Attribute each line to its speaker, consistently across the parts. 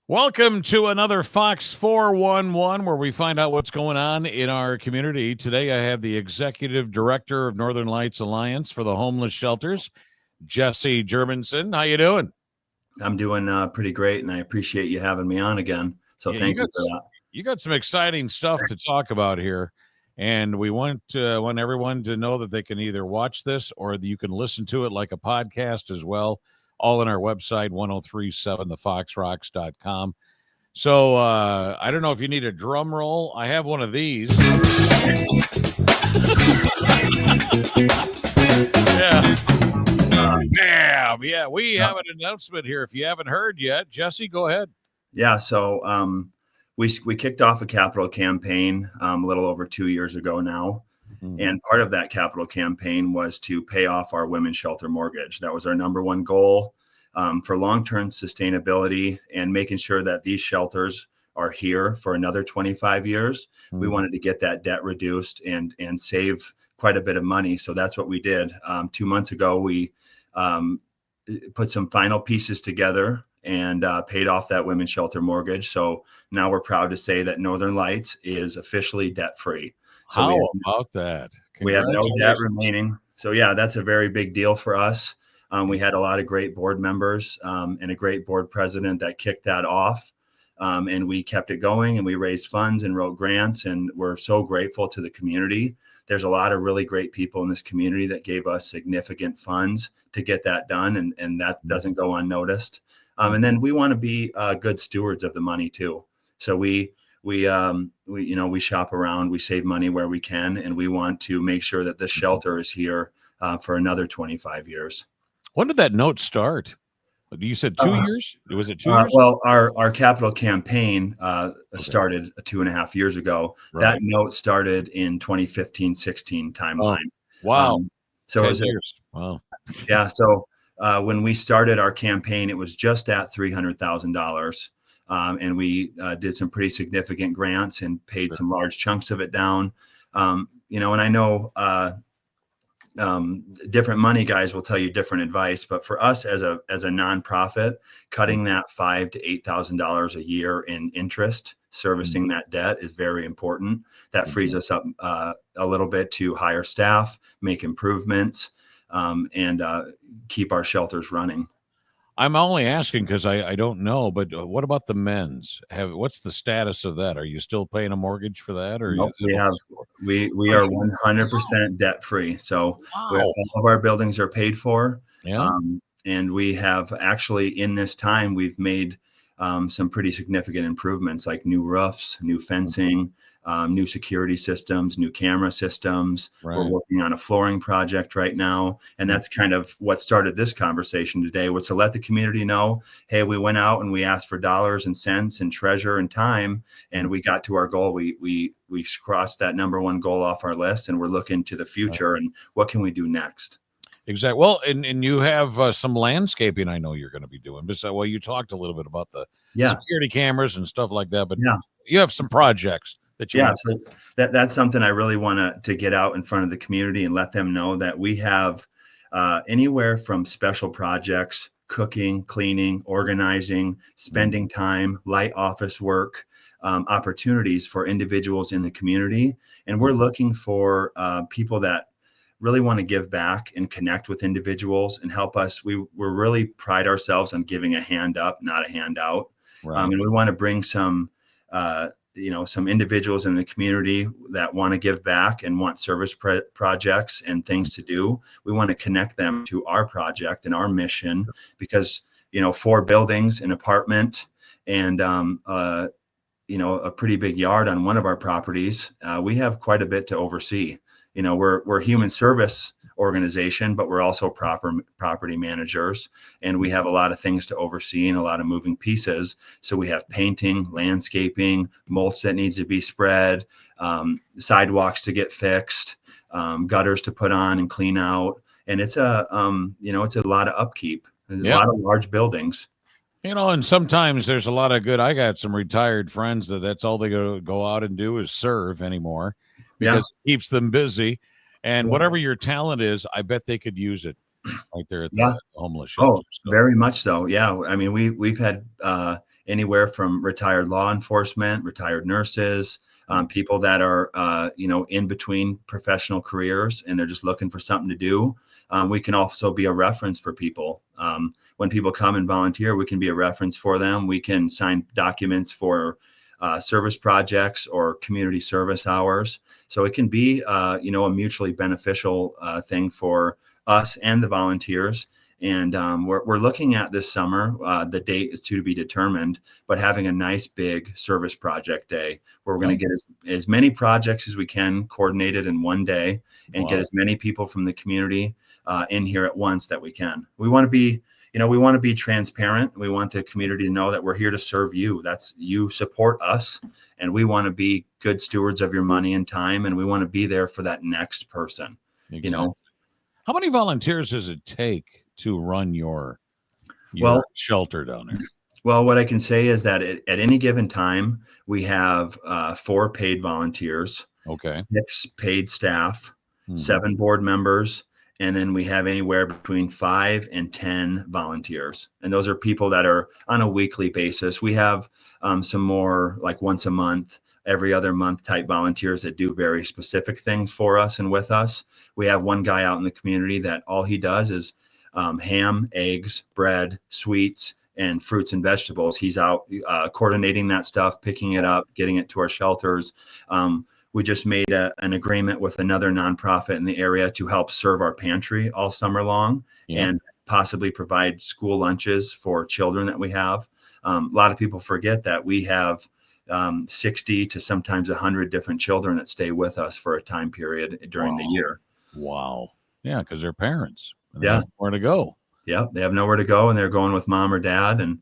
Speaker 1: Welcome to another Fox 411, where we find out what's going on in our community. Today, I have the Executive Director of Northern Lights Alliance for the Homeless Shelters, Jesse Germanson. How you doing?
Speaker 2: I'm doing pretty great, and I appreciate you having me on again. So
Speaker 1: Yeah,
Speaker 2: thank you for that.
Speaker 1: you got some exciting stuff to talk about here, and we want everyone to know that they can either watch this or you can listen to it like a podcast as well, all on our website, 1037thefoxrocks.com. So I don't know if you need a drum roll. I have one of these. Yeah. Bam. Yeah, we have an announcement here. If you haven't heard yet, Jesse, go ahead.
Speaker 2: Yeah. So we kicked off a capital campaign a little over 2 years ago now. Mm-hmm. And part of that capital campaign was to pay off our women's shelter mortgage. That was our number one goal for long-term sustainability and making sure that these shelters are here for another 25 years. Mm-hmm. We wanted to get that debt reduced and save quite a bit of money. So that's what we did. 2 months ago, we put some final pieces together and paid off that women's shelter mortgage. So now we're proud to say that Northern Lights is officially debt-free. So
Speaker 1: how about that?
Speaker 2: We have no debt remaining. So yeah, that's a very big deal for us. We had a lot of great board members and a great board president that kicked that off. And we kept it going, and we raised funds and wrote grants, and we're so grateful to the community. There's a lot of really great people in this community that gave us significant funds to get that done, and that doesn't go unnoticed. And then we want to be good stewards of the money too. So we shop around, we save money where we can, and we want to make sure that this shelter is here for another 25 years.
Speaker 1: When did that note start? You said 2 years? Was it 2 years?
Speaker 2: Well, our capital campaign started 2.5 years ago. Right. That note started in 2015-16 timeline.
Speaker 1: Oh, wow.
Speaker 2: So
Speaker 1: 10 years. Wow.
Speaker 2: Yeah. So when we started our campaign, it was just at $300,000. And we did some pretty significant grants and paid some large chunks of it down. And I know different money guys will tell you different advice, but for us as a nonprofit, cutting that $5,000 to $8,000 a year in interest servicing that debt is very important. That frees us up a little bit to hire staff, make improvements, and keep our shelters running.
Speaker 1: I'm only asking because I don't know, but what about the men's? What's the status of that? Are you still paying a mortgage for that? Or
Speaker 2: nope, we are 100% debt free. So all of our buildings are paid for.
Speaker 1: Yeah.
Speaker 2: And we have actually in this time, we've made some pretty significant improvements like new roofs, new fencing, new security systems, new camera systems. Right. We're working on a flooring project right now. And that's kind of what started this conversation today, was to let the community know, hey, we went out and we asked for dollars and cents and treasure and time, and we got to our goal. We crossed that number one goal off our list, and we're looking to the future and what can we do next?
Speaker 1: Exactly. Well, and you have some landscaping I know you're going to be doing. Well, you talked a little bit about the security cameras and stuff like that, but you have some projects that you
Speaker 2: so that's something I really want to get out in front of the community and let them know that we have anywhere from special projects, cooking, cleaning, organizing, spending time, light office work, opportunities for individuals in the community. And we're looking for people that really want to give back and connect with individuals and help us. We're really pride ourselves on giving a hand up, not a handout. Right. And we want to bring some individuals in the community that want to give back and want service projects and things to do. We want to connect them to our project and our mission because, 4 buildings, an apartment, and, a pretty big yard on one of our properties. We have quite a bit to oversee. We're a human service organization, but we're also property managers, and we have a lot of things to oversee and a lot of moving pieces. So we have painting, landscaping, mulch that needs to be spread, sidewalks to get fixed, gutters to put on and clean out. And it's it's a lot of upkeep, a lot of large buildings.
Speaker 1: And sometimes there's a lot of good. I got some retired friends that's all they go out and do is serve anymore. Because it keeps them busy, and whatever your talent is, I bet they could use it right there at the homeless shelter.
Speaker 2: Very much so. Yeah, I mean, we've had anywhere from retired law enforcement, retired nurses, people that are, in between professional careers and they're just looking for something to do. We can also be a reference for people. When people come and volunteer, we can be a reference for them. We can sign documents for service projects or community service hours. So it can be, a mutually beneficial thing for us and the volunteers. And we're looking at this summer. The date is to be determined, but having a nice big service project day where we're going to get as many projects as we can coordinated in one day and get as many people from the community in here at once that we can. We want to be, we want to be transparent. We want the community to know that we're here to serve you. You support us, and we want to be good stewards of your money and time, and we want to be there for that next person.
Speaker 1: Exactly. How many volunteers does it take to run your shelter down there?
Speaker 2: Well, what I can say is that at any given time, we have 4 paid volunteers, 6 paid staff, 7 board members, and then we have anywhere between 5 and 10 volunteers. And those are people that are on a weekly basis. We have some more like once a month, every other month type volunteers that do very specific things for us and with us. We have one guy out in the community that all he does is ham, eggs, bread, sweets, and fruits and vegetables. He's out coordinating that stuff, picking it up, getting it to our shelters. We just made an agreement with another nonprofit in the area to help serve our pantry all summer long and possibly provide school lunches for children that we have. A lot of people forget that we have 60 to sometimes 100 different children that stay with us for a time period during the year.
Speaker 1: Wow. Yeah, because they're parents.
Speaker 2: They have
Speaker 1: nowhere to go.
Speaker 2: Yeah, they have nowhere to go, and they're going with mom or dad. And,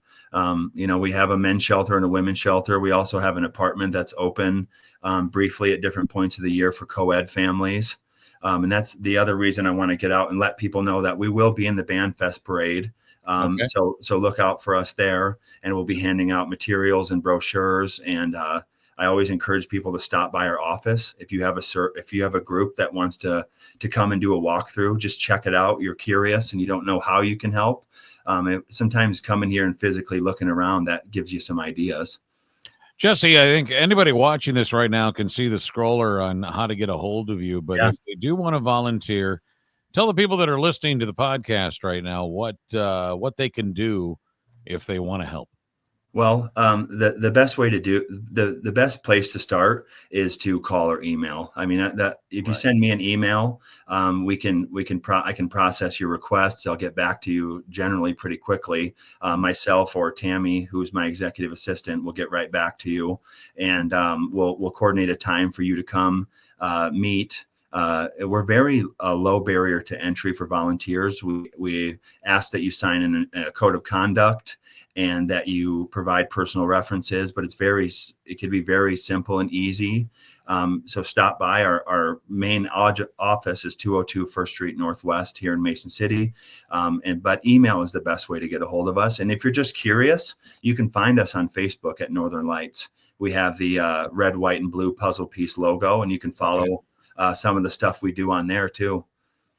Speaker 2: we have a men's shelter and a women's shelter. We also have an apartment that's open briefly at different points of the year for co-ed families. And that's the other reason I want to get out and let people know that we will be in the Band Fest parade. So look out for us there, and we'll be handing out materials and brochures. And I always encourage people to stop by our office. If you have a group that wants to come and do a walkthrough, just check it out. You're curious and you don't know how you can help. Sometimes coming here and physically looking around, that gives you some ideas.
Speaker 1: Jesse, I think anybody watching this right now can see the scroller on how to get a hold of you. But if they do want to volunteer, tell the people that are listening to the podcast right now what they can do if they want to help.
Speaker 2: Well, the best way to do the best place to start is to call or email. I mean, that if you send me an email, I can process your requests. I'll get back to you generally pretty quickly. Myself or Tammy, who's my executive assistant, will get right back to you, and we'll coordinate a time for you to come meet. We're very low barrier to entry for volunteers. We ask that you sign in a code of conduct and that you provide personal references, but it can be very simple and easy. So stop by. Our main office is 202 First Street Northwest here in Mason City. But email is the best way to get a hold of us. And if you're just curious, you can find us on Facebook at Northern Lights. We have the red, white, and blue puzzle piece logo, and you can follow some of the stuff we do on there too.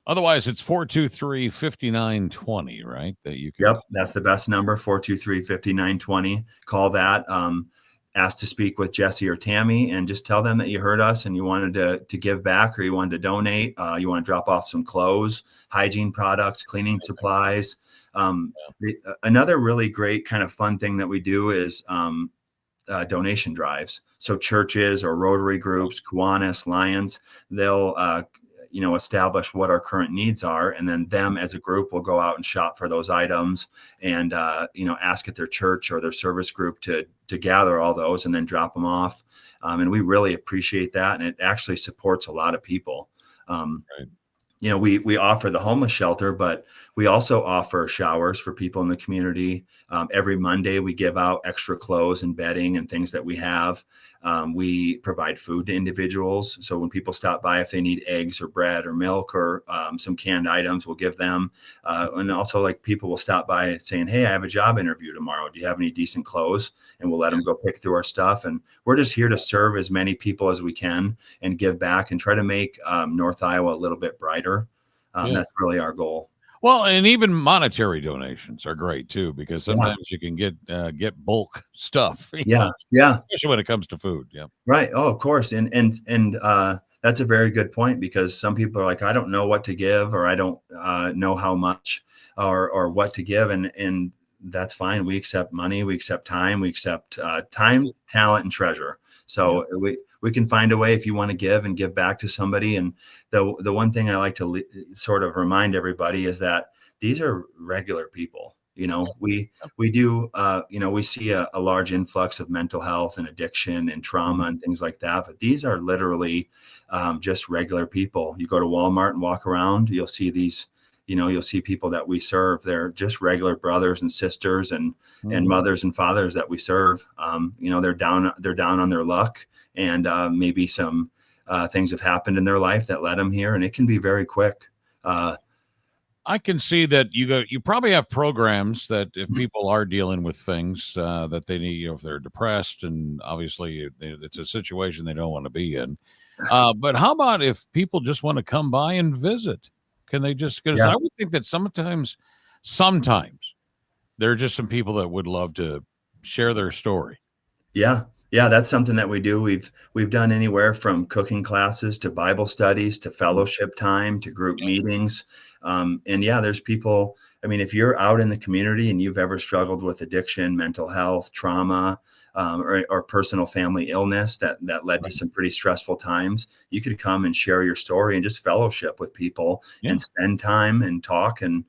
Speaker 1: Otherwise, it's 423-5920, right? That you can.
Speaker 2: Yep, that's the best number, 423-5920. Call that. Ask to speak with Jesse or Tammy, and just tell them that you heard us and you wanted to give back, or you wanted to donate. You want to drop off some clothes, hygiene products, cleaning supplies. Another really great kind of fun thing that we do is donation drives. So churches or Rotary groups, Kiwanis, Lions, they'll establish what our current needs are, and then them as a group will go out and shop for those items and ask at their church or their service group to gather all those and then drop them off. And we really appreciate that, and it actually supports a lot of people. We offer the homeless shelter, but we also offer showers for people in the community. Every Monday, we give out extra clothes and bedding and things that we have. We provide food to individuals. So when people stop by, if they need eggs or bread or milk or some canned items, we'll give them. And also, like, people will stop by saying, "Hey, I have a job interview tomorrow. Do you have any decent clothes?" And we'll let them go pick through our stuff. And we're just here to serve as many people as we can and give back and try to make North Iowa a little bit brighter. That's really our goal.
Speaker 1: Well, and even monetary donations are great too, because
Speaker 2: Yeah,
Speaker 1: sometimes you can get bulk stuff,
Speaker 2: yeah, yeah.
Speaker 1: especially when it comes to food. Yeah.
Speaker 2: Right. Oh, of course. And that's a very good point because some people are like, I don't know what to give, or I don't know how much, or what to give, and that's fine. We accept money, we accept time, we accept time, talent, and treasure.
Speaker 1: Yeah.
Speaker 2: So we can find a way if you want to give and give back to somebody. And the one thing I like to sort of remind everybody is that these are regular people. We do, we see a large influx of mental health and addiction and trauma and things like that. But these are literally just regular people. You go to Walmart and walk around, you'll see these, you'll see people that we serve. They're just regular brothers and sisters and
Speaker 1: Mhm.
Speaker 2: mothers and fathers that we serve. They're down on their luck, and maybe some things have happened in their life that led them here, and it can be very quick. Uh,
Speaker 1: I can see that you probably have programs that if people are dealing with things that they need, if they're depressed, and obviously it's a situation they don't want to be in. But how about if people just want to come by and visit? Can they just? Because
Speaker 2: yeah.
Speaker 1: I would think that sometimes there are just some people that would love to share their story.
Speaker 2: Yeah. Yeah, that's something that we do. We've done anywhere from cooking classes to Bible studies to fellowship time to group meetings. And yeah, there's people. I mean, if you're out in the community and you've ever struggled with addiction, mental health, trauma, or personal family illness that led to some pretty stressful times, you could come and share your story and just fellowship with people
Speaker 1: Yeah.
Speaker 2: and spend time and talk and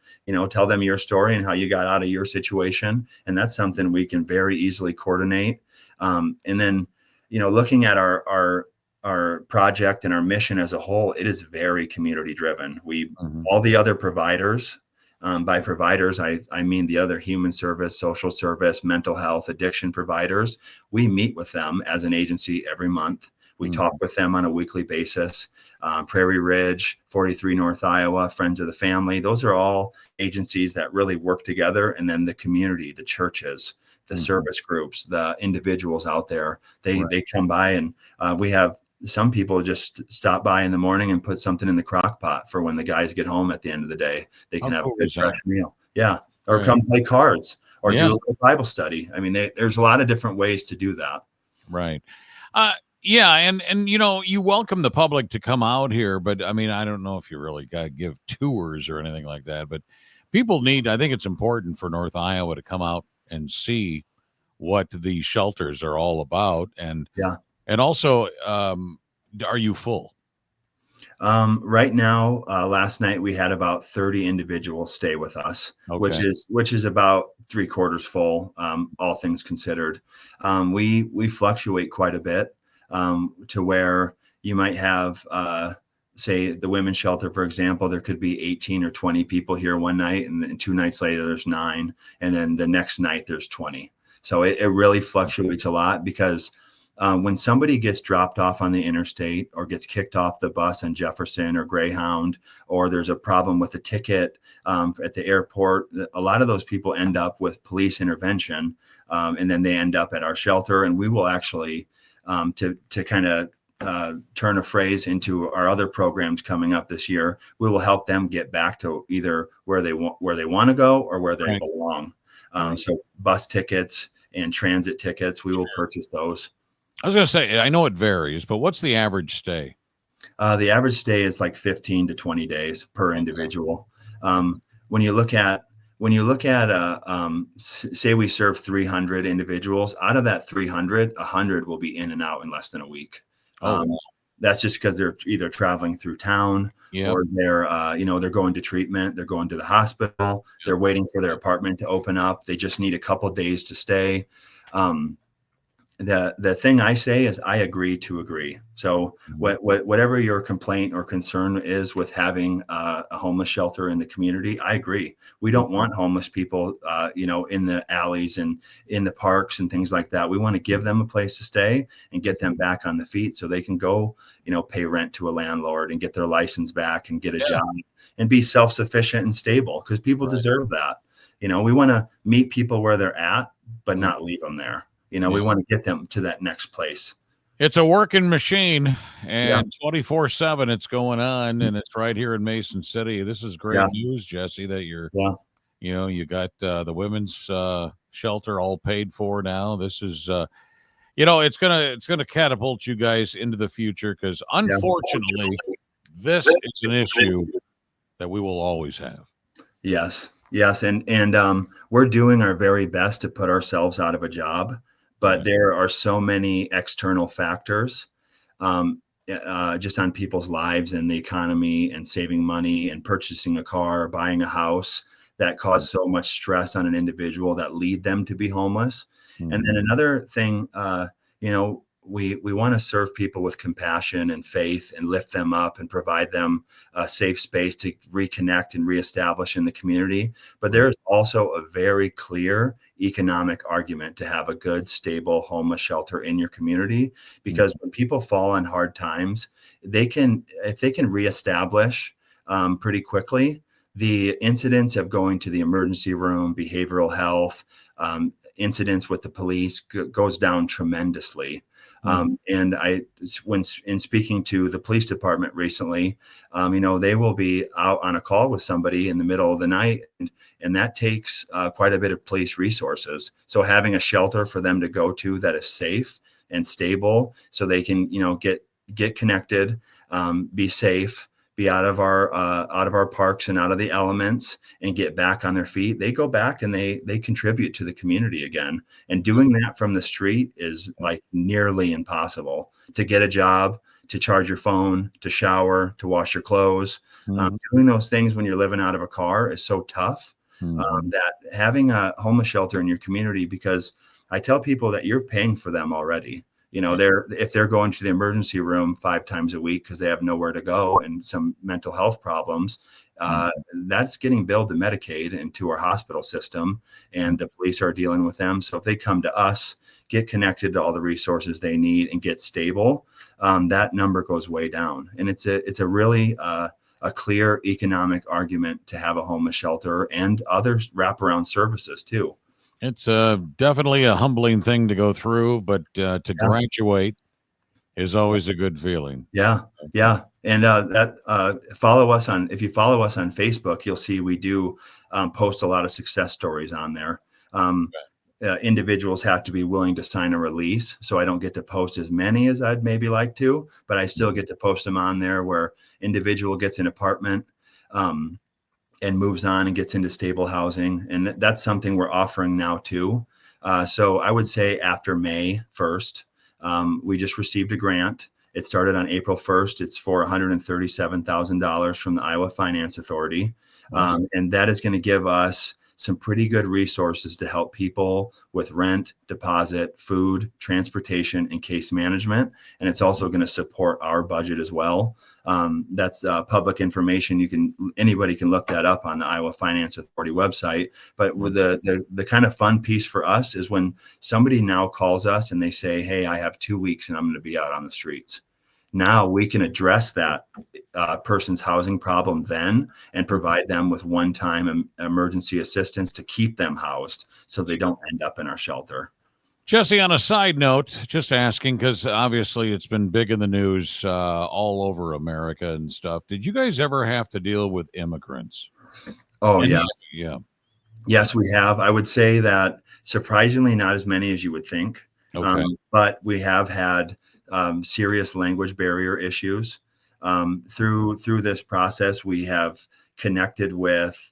Speaker 2: tell them your story and how you got out of your situation. And that's something we can very easily coordinate. And then, looking at our project and our mission as a whole, it is very community driven.
Speaker 1: Mhm.
Speaker 2: All the other providers, by providers, I mean the other human service, social service, mental health, addiction providers. We meet with them as an agency every month. We talk with them on a weekly basis. Prairie Ridge, 43 North Iowa, Friends of the Family. Those are all agencies that really work together. And then the community, the churches, the service groups, the individuals out there, they come by, and we have some people just stop by in the morning and put something in the crock pot for when the guys get home at the end of the day. They can
Speaker 1: How
Speaker 2: have a
Speaker 1: cool
Speaker 2: good
Speaker 1: is that?
Speaker 2: fresh meal. Yeah. Or
Speaker 1: Right.
Speaker 2: come play cards or
Speaker 1: Yeah.
Speaker 2: do a little Bible study. I mean, there's a lot of different ways to do that.
Speaker 1: Right. Yeah, and you welcome the public to come out here, but I mean, I don't know if you really got to give tours or anything like that, but I think it's important for North Iowa to come out and see what these shelters are all about,
Speaker 2: Yeah.
Speaker 1: and also, are you full?
Speaker 2: Right now, last night we had about 30 individuals stay with us, which
Speaker 1: Okay.
Speaker 2: is about 3/4 full, all things considered. We fluctuate quite a bit, to where you might have, say, the women's shelter, for example. There could be 18 or 20 people here one night, and then 2 nights later there's 9, and then the next night there's 20. So it really fluctuates a lot because when somebody gets dropped off on the interstate or gets kicked off the bus on Jefferson or Greyhound, or there's a problem with a ticket at the airport, a lot of those people end up with police intervention, and then they end up at our shelter. And we will actually, to kind of turn a phrase into our other programs coming up this year, we will help them get back to either where they want to go or where they
Speaker 1: Right.
Speaker 2: belong. So bus tickets and transit tickets, we will purchase those.
Speaker 1: I was going to say, I know it varies, but what's the average stay?
Speaker 2: The average stay is like 15 to 20 days per individual. When you look at say we serve 300 individuals, out of that 300, 100 will be in and out in less than a week.
Speaker 1: Oh, wow.
Speaker 2: That's just because they're either traveling through town,
Speaker 1: Yeah.
Speaker 2: or they're going to treatment, they're going to the hospital, they're waiting for their apartment to open up. They just need a couple days to stay. The thing I say is I agree to agree. So whatever your complaint or concern is with having a homeless shelter in the community, I agree. We don't want homeless people, in the alleys and in the parks and things like that. We want to give them a place to stay and get them back on the feet so they can go, pay rent to a landlord and get their license back and get a job and be self-sufficient and stable, because people deserve that. We want to meet people where they're at, but not leave them there. We want to get them to that next place.
Speaker 1: It's a working machine,
Speaker 2: Yeah.
Speaker 1: and 24/7 it's going on, and it's right here in Mason City. This is great
Speaker 2: Yeah.
Speaker 1: news, Jesse, that you're,
Speaker 2: Yeah.
Speaker 1: you got the women's shelter all paid for now. This is it's gonna catapult you guys into the future because
Speaker 2: Yeah.
Speaker 1: unfortunately, this is an issue that we will always have.
Speaker 2: Yes. Yes. And we're doing our very best to put ourselves out of a job, but
Speaker 1: Yeah.
Speaker 2: there are so many external factors, just on people's lives and the economy and saving money and purchasing a car or buying a house that cause so much stress on an individual that lead them to be homeless. And then
Speaker 1: Mhm.
Speaker 2: another thing, we want to serve people with compassion and faith and lift them up and provide them a safe space to reconnect and reestablish in the community. But
Speaker 1: Right.
Speaker 2: there's also a very clear economic argument to have a good, stable homeless shelter in your community,
Speaker 1: Mm.
Speaker 2: because when people fall on hard times, if they can reestablish pretty quickly, the incidents of going to the emergency room, behavioral health, incidents with the police goes down tremendously.
Speaker 1: Mm.
Speaker 2: And when in speaking to the police department recently, they will be out on a call with somebody in the middle of the night, and that takes quite a bit of police resources. So having a shelter for them to go to that is safe and stable, so they can, get connected, be safe, be out of our parks and out of the elements, and get back on their feet. They go back and they contribute to the community again. And doing that from the street is like nearly impossible. To get a job, to charge your phone, to shower, to wash your clothes,
Speaker 1: Mhm.
Speaker 2: doing those things when you're living out of a car is so tough,
Speaker 1: Mhm.
Speaker 2: that having a homeless shelter in your community, because I tell people that you're paying for them already.
Speaker 1: Yeah.
Speaker 2: If they're going to the emergency room 5 times a week because they have nowhere to go and some mental health problems,
Speaker 1: Mm.
Speaker 2: that's getting billed to Medicaid and to our hospital system, and the police are dealing with them. So if they come to us, get connected to all the resources they need, and get stable, that number goes way down. And it's a really a clear economic argument to have a homeless shelter and other wraparound services too.
Speaker 1: It's definitely a humbling thing to go through, but to
Speaker 2: Yeah.
Speaker 1: graduate is always a good feeling.
Speaker 2: Yeah, yeah, and if you follow us on Facebook, you'll see we do post a lot of success stories on there. Um, Individuals have to be willing to sign a release, so I don't get to post as many as I'd maybe like to, but I still get to post them on there where individual gets an apartment, um, and moves on and gets into stable housing, and that's something we're offering now too. So I would say after May 1st, we just received a grant. It started on April 1st. It's for $137,000 from the Iowa Finance Authority.
Speaker 1: Awesome.
Speaker 2: And that is going to give us some pretty good resources to help people with rent, deposit, food, transportation, and case management. And it's also going to support our budget as well. That's public information. Anybody can look that up on the Iowa Finance Authority website. But with the kind of fun piece for us is when somebody now calls us and they say, "Hey, I have 2 weeks and I'm going to be out on the streets." Now we can address that person's housing problem then, and provide them with one-time emergency assistance to keep them housed so they don't end up in our shelter.
Speaker 1: Jesse, on a side note, just asking because obviously it's been big in the news all over America and stuff. Did you guys ever have to deal with immigrants?
Speaker 2: Oh,
Speaker 1: And
Speaker 2: yes.
Speaker 1: yeah.
Speaker 2: Yes, we have. I would say that surprisingly not as many as you would think.
Speaker 1: Okay.
Speaker 2: But we have had serious language barrier issues. Through this process, we have connected with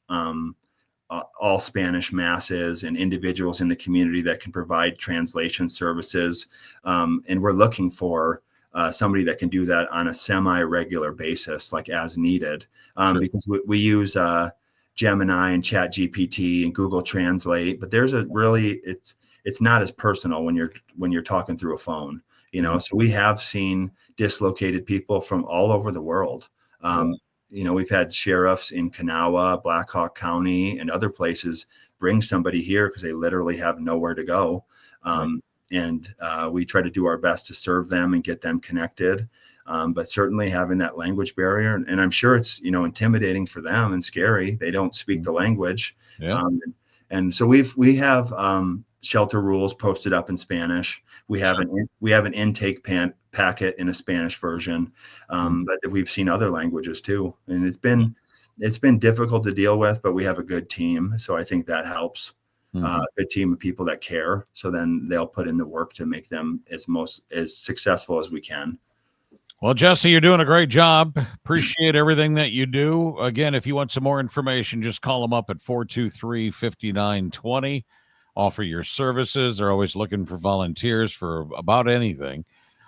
Speaker 2: all Spanish masses and individuals in the community that can provide translation services. And we're looking for somebody that can do that on a semi-regular basis, like as needed,
Speaker 1: Sure.
Speaker 2: because we use Gemini and Chat GPT and Google Translate, but it's not as personal when you're talking through a phone,
Speaker 1: Mhm.
Speaker 2: So we have seen dislocated people from all over the world. We've had sheriffs in Kanawha, Black Hawk County, and other places bring somebody here because they literally have nowhere to go.
Speaker 1: Right.
Speaker 2: And we try to do our best to serve them and get them connected. But certainly having that language barrier, and I'm sure it's, intimidating for them and scary. They don't speak the language.
Speaker 1: Yeah.
Speaker 2: And so we have shelter rules posted up in Spanish. We have an intake packet in a Spanish version, but we've seen other languages too, and it's been difficult to deal with, but we have a good team, so I think that helps. A good team of people that care, so then they'll put in the work to make them as successful as we can.
Speaker 1: Well, Jesse, you're doing a great job. Appreciate everything that you do. Again, if you want some more information, just call them up at 423-5920. Offer your services. They're always looking for volunteers for about anything.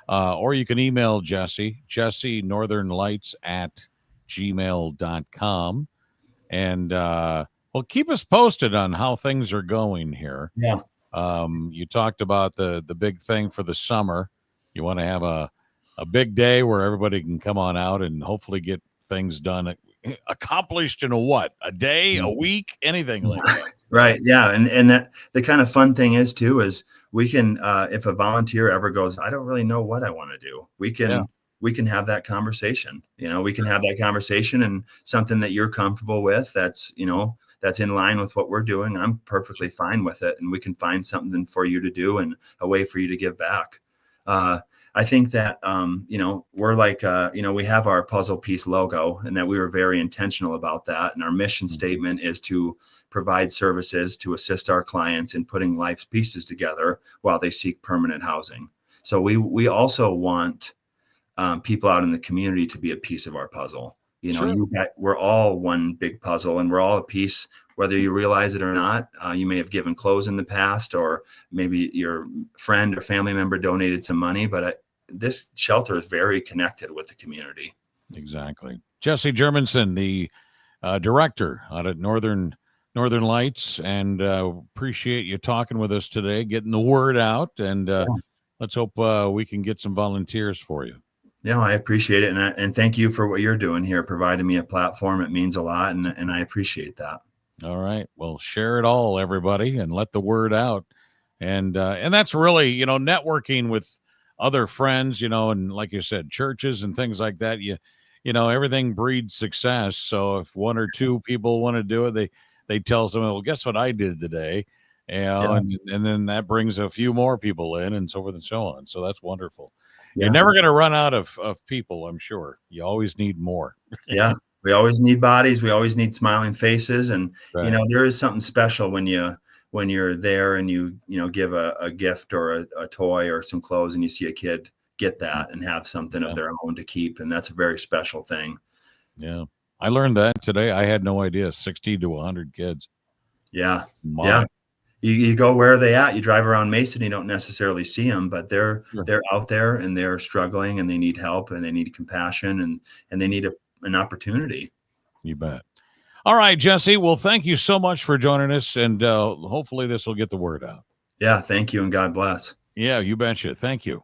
Speaker 1: Or you can email Jesse northernlights@gmail.com. And well, keep us posted on how things are going here.
Speaker 2: Yeah.
Speaker 1: You talked about the big thing for the summer. You want to have a big day where everybody can come on out and hopefully get things done, accomplished in a day, a week, anything like that.
Speaker 2: Right. Yeah. And that the kind of fun thing is too, is we can, if a volunteer ever goes, I don't really know what I want to do, we can have that conversation. We can have that conversation, and something that you're comfortable with, that's in line with what we're doing, I'm perfectly fine with it. And we can find something for you to do and a way for you to give back. I think that, we're like, we have our puzzle piece logo, and that we were very intentional about that. And our mission statement is to provide services to assist our clients in putting life's pieces together while they seek permanent housing. So we also want people out in the community to be a piece of our puzzle.
Speaker 1: Sure.
Speaker 2: We're all one big puzzle, and we're all a piece, whether you realize it or not. You may have given clothes in the past, or maybe your friend or family member donated some money, but this shelter is very connected with the community.
Speaker 1: Exactly. Jesse Germanson, the director out at Northern Lights, and appreciate you talking with us today, getting the word out, and let's hope we can get some volunteers for you.
Speaker 2: Yeah, I appreciate it. And thank you for what you're doing here, providing me a platform. It means a lot. And I appreciate that.
Speaker 1: All right. Well, share it all, everybody, and let the word out. And that's really, networking with other friends, and like you said, churches and things like that. Everything breeds success. So if one or two people want to do it, they tell someone, well, guess what I did today? And then that brings a few more people in, and so forth and so on. So that's wonderful. Yeah. You're never going to run out of people, I'm sure. You always need more.
Speaker 2: Yeah. We always need bodies. We always need smiling faces. And,
Speaker 1: right.
Speaker 2: There is something special when you're there and you give a gift or a toy or some clothes, and you see a kid get that and have something of their own to keep. And that's a very special thing.
Speaker 1: Yeah. I learned that today. I had no idea. 60 to 100 kids.
Speaker 2: Yeah. Yeah. You go, where are they at? You drive around Mason, you don't necessarily see them, but they're out there, and they're struggling, and they need help, and they need compassion, and they need an opportunity.
Speaker 1: You bet. All right, Jesse. Well, thank you so much for joining us, and hopefully this will get the word out.
Speaker 2: Yeah. Thank you, and God bless.
Speaker 1: Yeah, you betcha. Thank you.